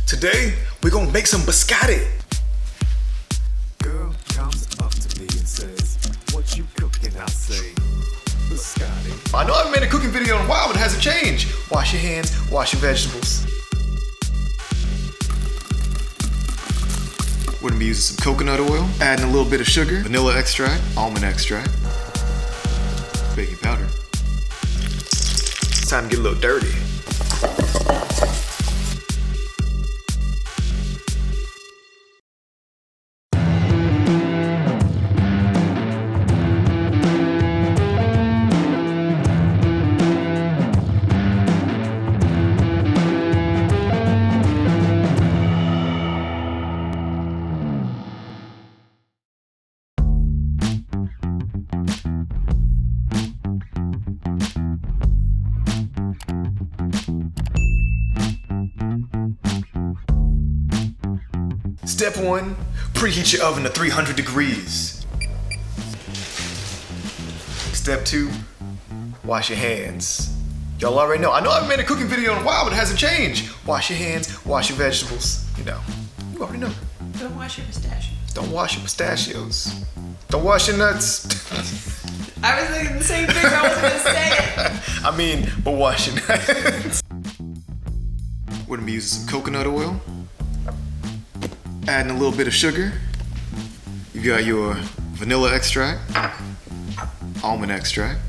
Today, we're gonna make some biscotti. Girl comes up to me and says, "What you cooking?" I say, "Biscotti." I know I haven't made a cooking video in a while, but it hasn't changed. Wash your hands, wash your vegetables. We're gonna be using some coconut oil, adding a little bit of sugar, vanilla extract, almond extract, baking powder. It's time to get a little dirty. Step 1, preheat your oven to 300 degrees. Step 2, wash your hands. Y'all already know. I know I haven't made a cooking video in a while, but it hasn't changed. Wash your hands, wash your vegetables. You know, you already know. Don't wash your pistachios. Don't wash your pistachios. Don't wash your nuts. I was thinking the same thing, I was gonna say it. I mean, but wash your nuts. We're gonna be using some coconut oil. Adding a little bit of sugar. You got your vanilla extract, almond extract,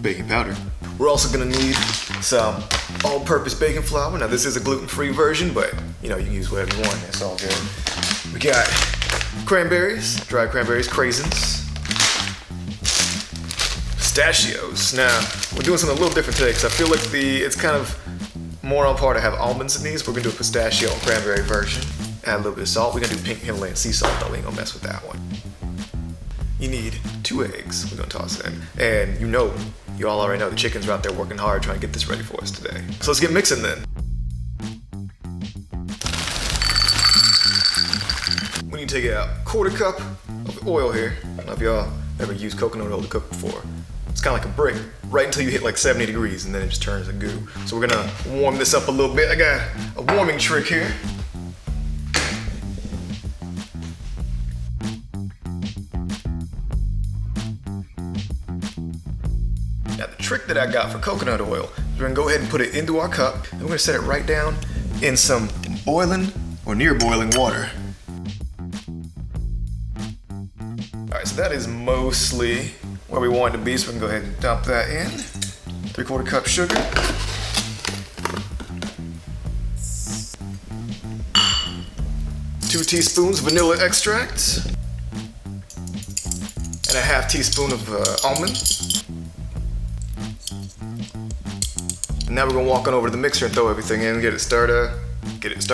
baking powder. We're also gonna need some all-purpose baking flour. Now this is a gluten-free version, but you know, you can use whatever you want, it's all good. We got cranberries, dried cranberries, craisins, pistachios. Now, we're doing something a little different today because I feel like it's kind of more on par to have almonds in these. We're gonna do a pistachio and cranberry version. Add a little bit of salt. We're gonna do pink Himalayan sea salt though. We ain't gonna mess with that one. You need 2 eggs. We're gonna toss it in. And you know, you all already know the chickens are out there working hard trying to get this ready for us today. So let's get mixing then. We need to take a 1/4 cup of oil here. I don't know if y'all ever used coconut oil to cook before. It's kind of like a brick, right until you hit like 70 degrees and then it just turns to goo. So we're gonna warm this up a little bit. I got a warming trick here. Now the trick that I got for coconut oil is we're gonna go ahead and put it into our cup and we're gonna set it right down in some boiling or near boiling water. All right, so that is mostly where we want it to be, so we can go ahead and dump that in. 3/4 cup sugar. Two teaspoons vanilla extract. And a 1/2 teaspoon of almond. And now we're gonna walk on over to the mixer and throw everything in and get it start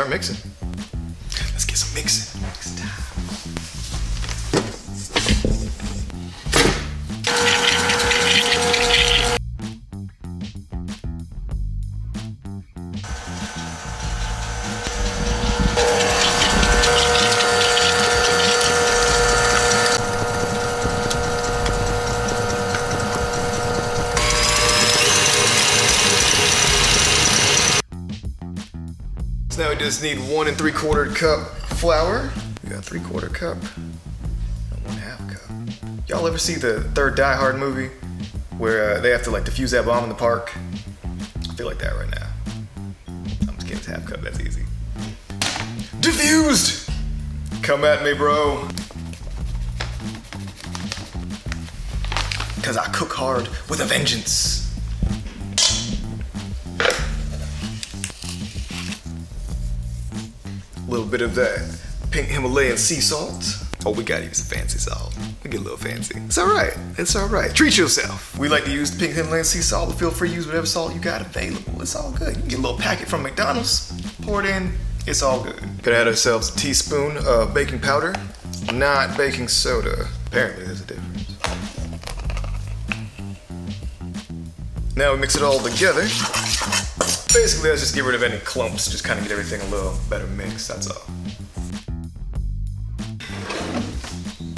mixing. Let's get some mixing. Mix time. Now we just need 1 3/4 cup flour. We got 3/4 cup and 1/2 cup. Y'all ever see the third Die Hard movie where they have to like defuse that bomb in the park? I feel like that right now. I'm just getting 1/2 cup, that's easy. Diffused! Come at me, bro. Cause I cook hard with a vengeance. A little bit of that pink Himalayan sea salt. Oh, we gotta use the fancy salt. We get a little fancy. It's all right. It's all right. Treat yourself. We like to use the pink Himalayan sea salt, but feel free to use whatever salt you got available. It's all good. You can get a little packet from McDonald's, pour it in. It's all good. Gonna add ourselves a teaspoon of baking powder, not baking soda. Apparently, there's a difference. Now we mix it all together. Basically, let's just get rid of any clumps, just kind of get everything a little better mixed, that's all.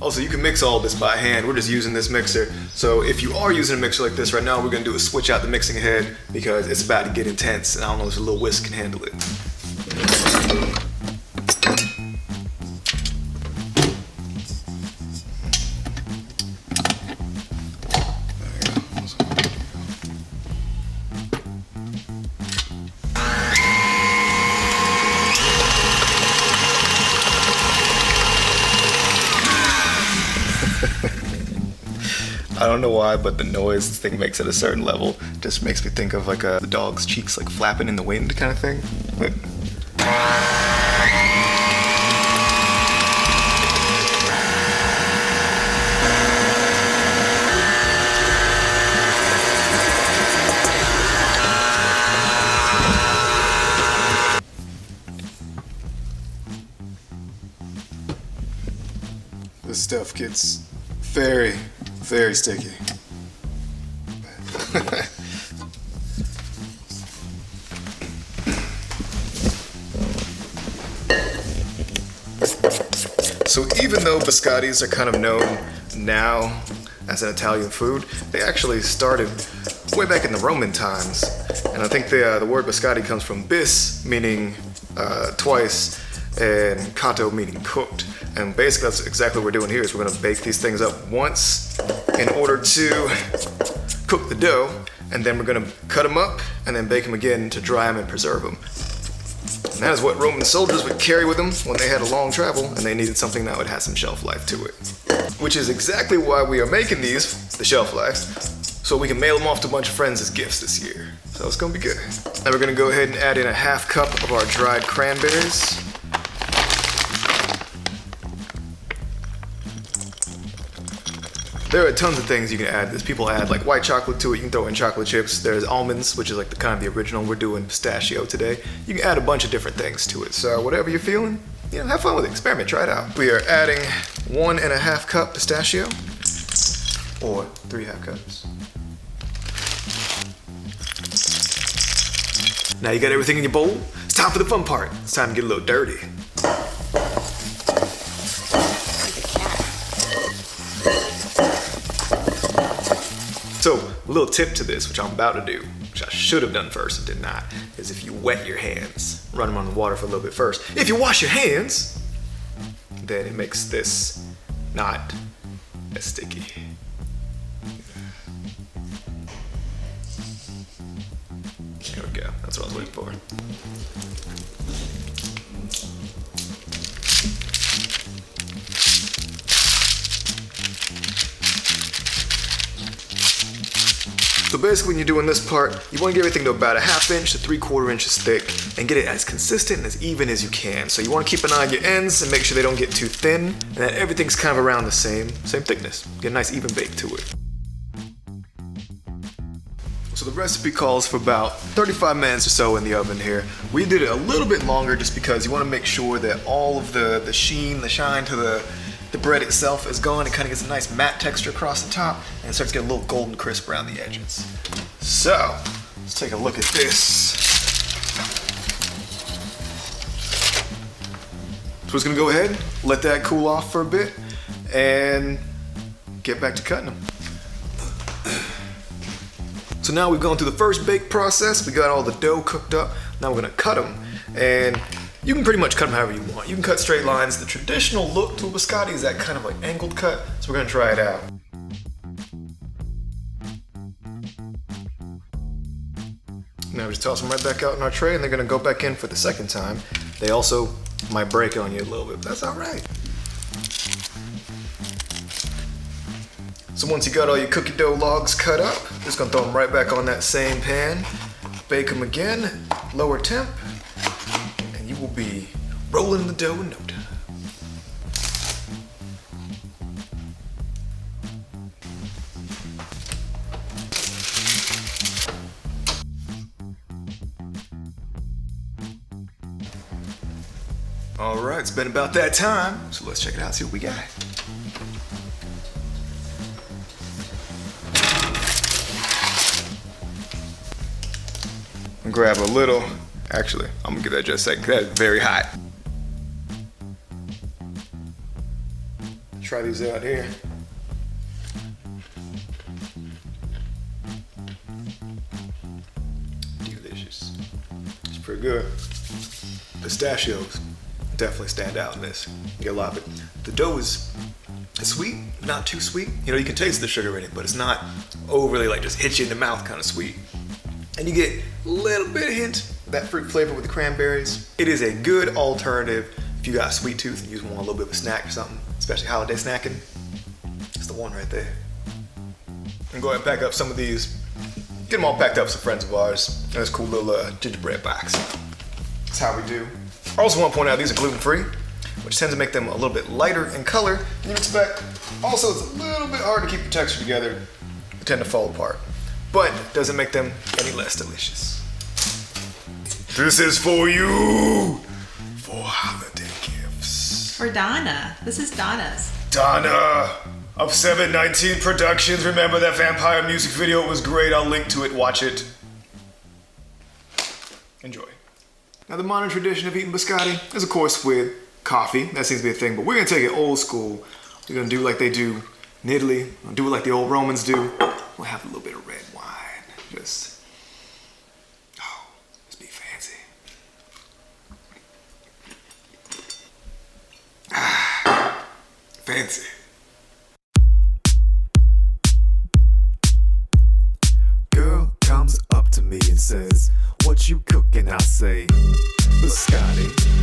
Also, you can mix all this by hand. We're just using this mixer. So if you are using a mixer like this right now, we're gonna do is switch out the mixing head because it's about to get intense and I don't know if a little whisk can handle it. I don't know why, but the noise this thing makes at a certain level just makes me think of like the dog's cheeks like flapping in the wind kind of thing. But this stuff gets very, very sticky. So even though biscottis are kind of known now as an Italian food, they actually started way back in the Roman times. And I think the word biscotti comes from bis, meaning twice, and cotto, meaning cooked. And basically that's exactly what we're doing here, is we're gonna bake these things up once in order to cook the dough, and then we're gonna cut them up and then bake them again to dry them and preserve them. And that is what Roman soldiers would carry with them when they had a long travel and they needed something that would have some shelf life to it. Which is exactly why we are making these, the shelf life, so we can mail them off to a bunch of friends as gifts this year. So it's gonna be good. Now we're gonna go ahead and add in a half cup of our dried cranberries. There are tons of things you can add. There's people add like white chocolate to it. You can throw in chocolate chips. There's almonds, which is like the kind of the original. We're doing pistachio today. You can add a bunch of different things to it. So whatever you're feeling, have fun with it. Experiment, try it out. We are adding 1.5 cup pistachio, or 3.5 cups. Now you got everything in your bowl. It's time for the fun part. It's time to get a little dirty. So, a little tip to this, which I'm about to do, which I should have done first and did not, is if you wet your hands, run them on the water for a little bit first. If you wash your hands, then it makes this not as sticky. There we go, that's what I was waiting for. So basically when you're doing this part, you want to get everything to about 1/2 inch to 3/4 inches thick and get it as consistent and as even as you can. So you want to keep an eye on your ends and make sure they don't get too thin and that everything's kind of around the same thickness. Get a nice even bake to it. So the recipe calls for about 35 minutes or so in the oven here. We did it a little bit longer just because you want to make sure that all of the sheen, the shine to the bread itself is gone. It kind of gets a nice matte texture across the top and it starts getting a little golden crisp around the edges. So, let's take a look at this. So we're just gonna go ahead, let that cool off for a bit, and get back to cutting them. So now we've gone through the first bake process. We got all the dough cooked up. Now we're gonna cut them. And you can pretty much cut them however you want. You can cut straight lines. The traditional look to a biscotti is that kind of like angled cut, so we're gonna try it out. Now we just toss them right back out in our tray and they're gonna go back in for the second time. They also might break on you a little bit, but that's all right. So once you got all your cookie dough logs cut up, just gonna throw them right back on that same pan, bake them again, lower temp, and you will be rolling the dough in no time. All right, it's been about that time, so let's check it out, see what we got. Grab a little, actually, I'm gonna give that just a second, 'cause that is very hot. Try these out here. Delicious. It's pretty good. Pistachios definitely stand out in this. You get a lot of it. The dough is sweet, not too sweet. You know, you can taste the sugar in it, but it's not overly like just hit you in the mouth kind of sweet. And you get a little bit of hint of that fruit flavor with the cranberries. It is a good alternative if you got a sweet tooth and you just want a little bit of a snack or something, especially holiday snacking. It's the one right there. And go ahead and pack up some of these. Get them all packed up, some friends of ours. And this cool little gingerbread box. That's how we do. I also want to point out these are gluten-free, which tends to make them a little bit lighter in color than you expect. Also, it's a little bit hard to keep the texture together. They tend to fall apart. But it doesn't make them any less delicious. This is for you! For holiday gifts. For Donna. This is Donna's. Donna of 719 Productions. Remember that vampire music video? It was great. I'll link to it. Watch it. Enjoy. Now, the modern tradition of eating biscotti is, of course, with coffee. That seems to be a thing, but we're gonna take it old school. We're gonna do like they do in Italy. We're gonna do it like the old Romans do. We'll have a little bit of red wine. Just be fancy. Fancy. Girl comes up to me and says, what you cooking? I say, biscotti.